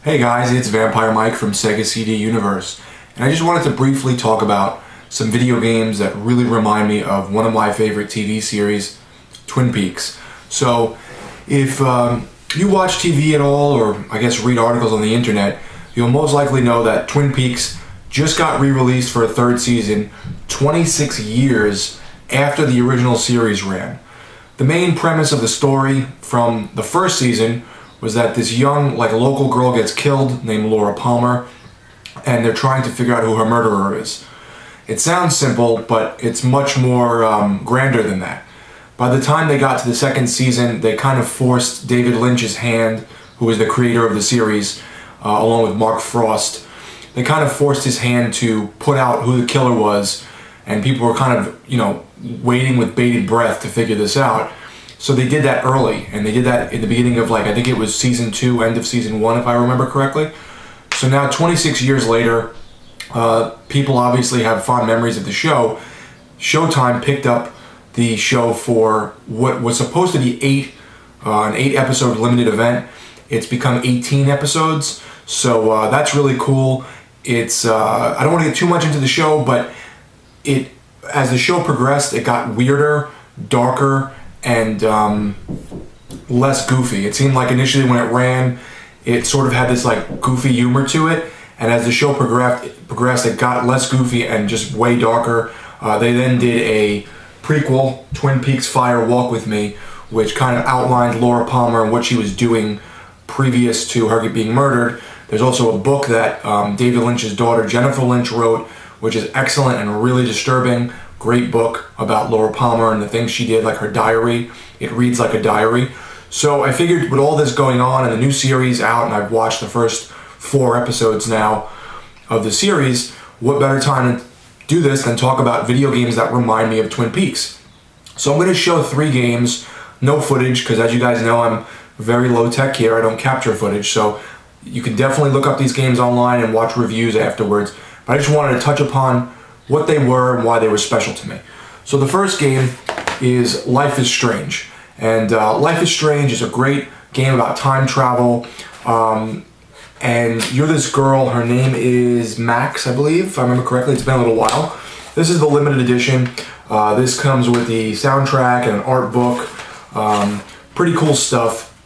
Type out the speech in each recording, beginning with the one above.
Hey guys, it's Vampire Mike from Sega CD Universe, and I just wanted to briefly talk about some video games that really remind me of one of my favorite TV series, Twin Peaks. So, if you watch TV at all, or I guess read articles on the internet, you'll most likely know that Twin Peaks just got re-released for a third season 26 years after the original series ran. The main premise of the story from the first season was that this young, local girl gets killed named Laura Palmer, and they're trying to figure out who her murderer is. It sounds simple, but it's much more grander than that. By the time they got to the second season, they kind of forced David Lynch's hand, who was the creator of the series, along with Mark Frost. They kind of forced his hand to put out who the killer was, and people were kind of, waiting with bated breath to figure this out. So they did that early, and they did that in the beginning of, I think it was season 2, end of season 1, if I remember correctly. So now, 26 years later, people obviously have fond memories of the show. Showtime picked up the show for what was supposed to be an 8-episode limited event. It's become 18 episodes, so that's really cool. It's I don't want to get too much into the show, but as the show progressed, it got weirder, darker, and less goofy. It seemed like initially when it ran, it sort of had this goofy humor to it, and as the show progressed, it got less goofy and just way darker. They then did a prequel, Twin Peaks Fire Walk With Me, which kind of outlined Laura Palmer and what she was doing previous to her being murdered. There's also a book that David Lynch's daughter Jennifer Lynch wrote, which is excellent and really disturbing. Great book about Laura Palmer and the things she did, like her diary. It reads like a diary. So I figured with all this going on and the new series out, and I've watched the first 4 episodes now of the series, what better time to do this than talk about video games that remind me of Twin Peaks. So I'm going to show 3 games, no footage, because as you guys know, I'm very low tech here. I don't capture footage, so you can definitely look up these games online and watch reviews afterwards. But I just wanted to touch upon what they were and why they were special to me. So the first game is Life is Strange. And Life is Strange is a great game about time travel. And you're this girl, her name is Max, I believe, if I remember correctly. It's been a little while. This is the limited edition. This comes with the soundtrack and an art book. Pretty cool stuff.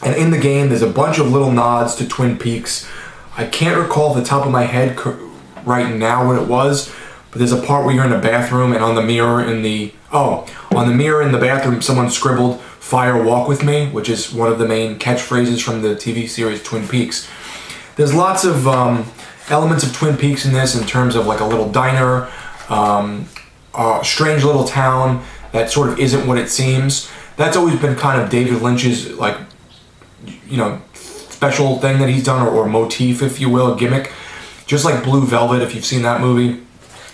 And in the game, there's a bunch of little nods to Twin Peaks. I can't recall off the top of my head right now what it was, but there's a part where you're in a bathroom, and on the mirror in the bathroom, someone scribbled "Fire Walk With Me," which is one of the main catchphrases from the TV series Twin Peaks. There's lots of elements of Twin Peaks in this, in terms of a little diner, a strange little town that sort of isn't what it seems. That's always been kind of David Lynch's special thing that he's done, or motif, if you will, a gimmick. Just like Blue Velvet, if you've seen that movie,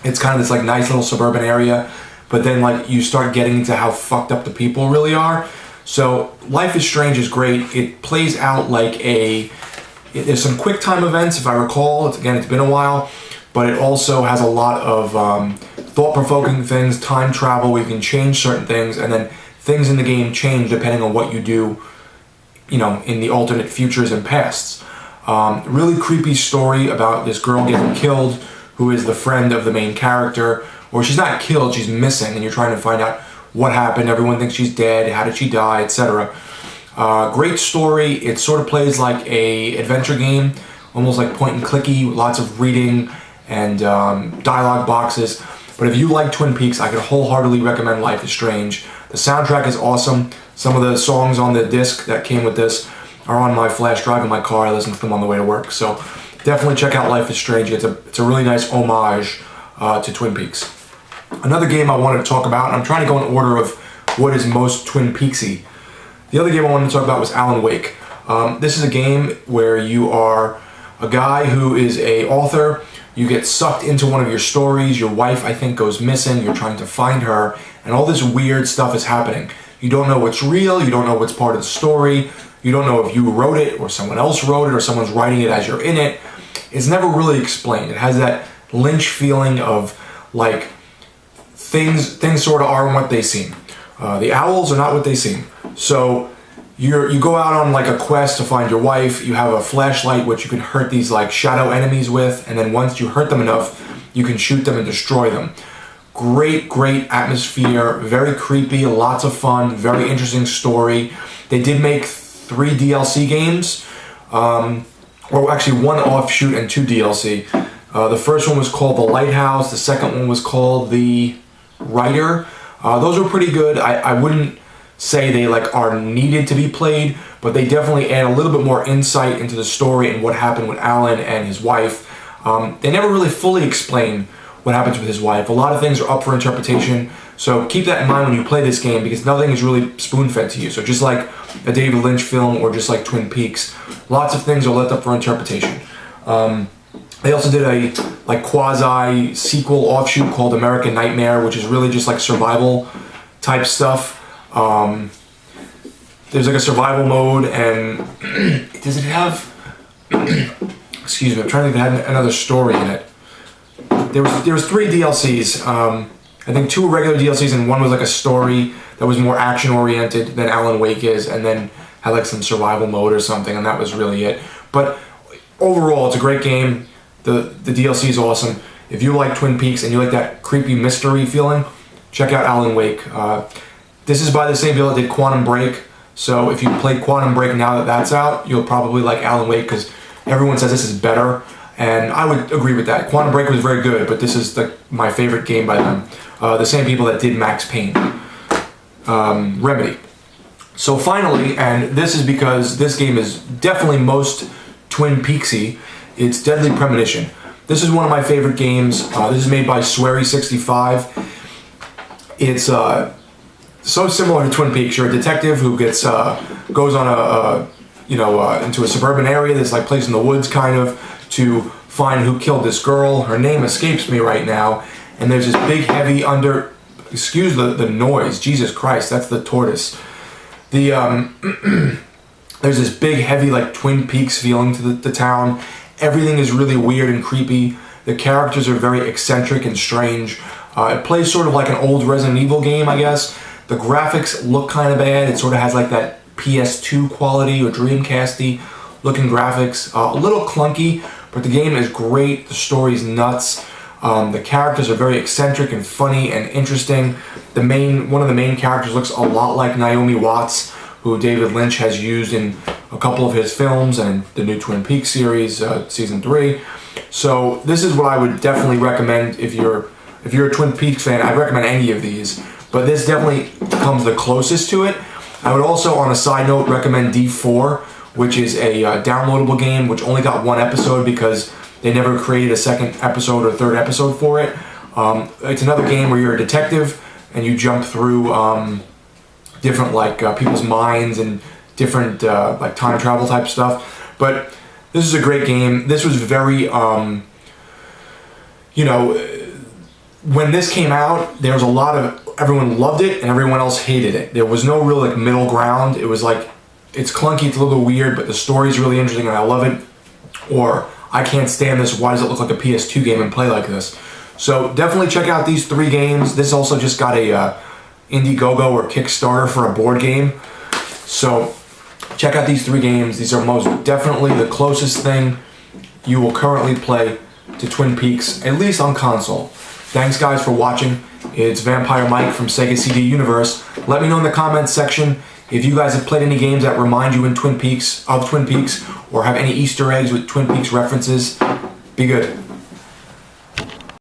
it's kind of this nice little suburban area, but then you start getting into how fucked up the people really are. So Life is Strange is great. It plays out there's some quick time events, if I recall. It's been a while, but it also has a lot of thought-provoking things, time travel, where you can change certain things, and then things in the game change depending on what you do, in the alternate futures and pasts. Really creepy story about this girl getting killed, who is the friend of the main character. Or she's not killed, she's missing, and you're trying to find out what happened. Everyone thinks she's dead, how did she die, etc. Great story. It sort of plays like a adventure game, almost like point and clicky, lots of reading and dialogue boxes. But if you like Twin Peaks, I could wholeheartedly recommend Life is Strange. The soundtrack is awesome. Some of the songs on the disc that came with this are on my flash drive in my car. I listen to them on the way to work. So definitely check out Life is Strange. It's a really nice homage to Twin Peaks. Another game I wanted to talk about, and I'm trying to go in order of what is most Twin Peaksy. The other game I wanted to talk about was Alan Wake. This is a game where you are a guy who is an author. You get sucked into one of your stories. Your wife, I think, goes missing. You're trying to find her, and all this weird stuff is happening. You don't know what's real. You don't know what's part of the story. You don't know if you wrote it or someone else wrote it or someone's writing it as you're in it. It's never really explained. It has that Lynch feeling of things sort of are what they seem. The owls are not what they seem. So you go out on like a quest to find your wife. You have a flashlight which you can hurt these like shadow enemies with, and then once you hurt them enough, you can shoot them and destroy them. Great atmosphere, very creepy, lots of fun, very interesting story. They did make 3 DLC games, or actually 1 offshoot and 2 DLC. The first one was called The Lighthouse, the second one was called The Writer. Those were pretty good. I wouldn't say they like are needed to be played, but they definitely add a little bit more insight into the story and what happened with Alan and his wife. They never really fully explain what happens with his wife. A lot of things are up for interpretation, so keep that in mind when you play this game, because nothing is really spoon-fed to you. So just like a David Lynch film or just like Twin Peaks, lots of things are left up for interpretation. They also did a like quasi sequel offshoot called American Nightmare, which is really just like survival type stuff. There's like a survival mode, and does it have excuse me, I'm trying to think if it had another story in it. There was 3 DLCs. I think 2 were regular DLCs, and 1 was like a story that was more action oriented than Alan Wake is, and then had like some survival mode or something, and that was really it. But overall, it's a great game. The DLC is awesome. If you like Twin Peaks and you like that creepy mystery feeling, check out Alan Wake. This is by the same people that did Quantum Break, so if you played Quantum Break now that that's out, you'll probably like Alan Wake, because everyone says this is better. And I would agree with that. Quantum Break was very good, but this is my favorite game by them. The same people that did Max Payne. Remedy. So finally, and this is because this game is definitely most Twin Peaksy, it's Deadly Premonition. This is one of my favorite games. This is made by Swery65. It's so similar to Twin Peaks. You're a detective who goes on into a suburban area, this like place in the woods kind of, to find who killed this girl. Her name escapes me right now. And there's this big heavy excuse the noise, Jesus Christ, that's the tortoise. There's this big heavy like Twin Peaks feeling to the town. Everything is really weird and creepy. The characters are very eccentric and strange. It plays sort of like an old Resident Evil game, I guess. The graphics look kind of bad. It sort of has like that PS2 quality or Dreamcasty looking graphics. A little clunky, but the game is great. The story's nuts. The characters are very eccentric and funny and interesting. One of the main characters looks a lot like Naomi Watts, who David Lynch has used in a couple of his films and the new Twin Peaks series, season 3. So this is what I would definitely recommend if you're a Twin Peaks fan. I'd recommend any of these, but this definitely comes the closest to it. I would also, on a side note, recommend D4, which is a downloadable game which only got 1 episode because they never created a 2nd episode or 3rd episode for it. It's another game where you're a detective and you jump through different like people's minds and different like time travel type stuff. But this is a great game. This was very, when this came out, there was a lot of, everyone loved it and everyone else hated it. There was no real like middle ground. It was like, it's clunky, it's a little weird, but the story's really interesting and I love it. Or, I can't stand this, why does it look like a PS2 game and play like this? So definitely check out these 3 games. This also just got a Indiegogo or Kickstarter for a board game. So check out these 3 games. These are most definitely the closest thing you will currently play to Twin Peaks, at least on console. Thanks guys for watching. It's Vampire Mike from Sega CD Universe. Let me know in the comments section if you guys have played any games that remind you of Twin Peaks, or have any Easter eggs with Twin Peaks references. Be good.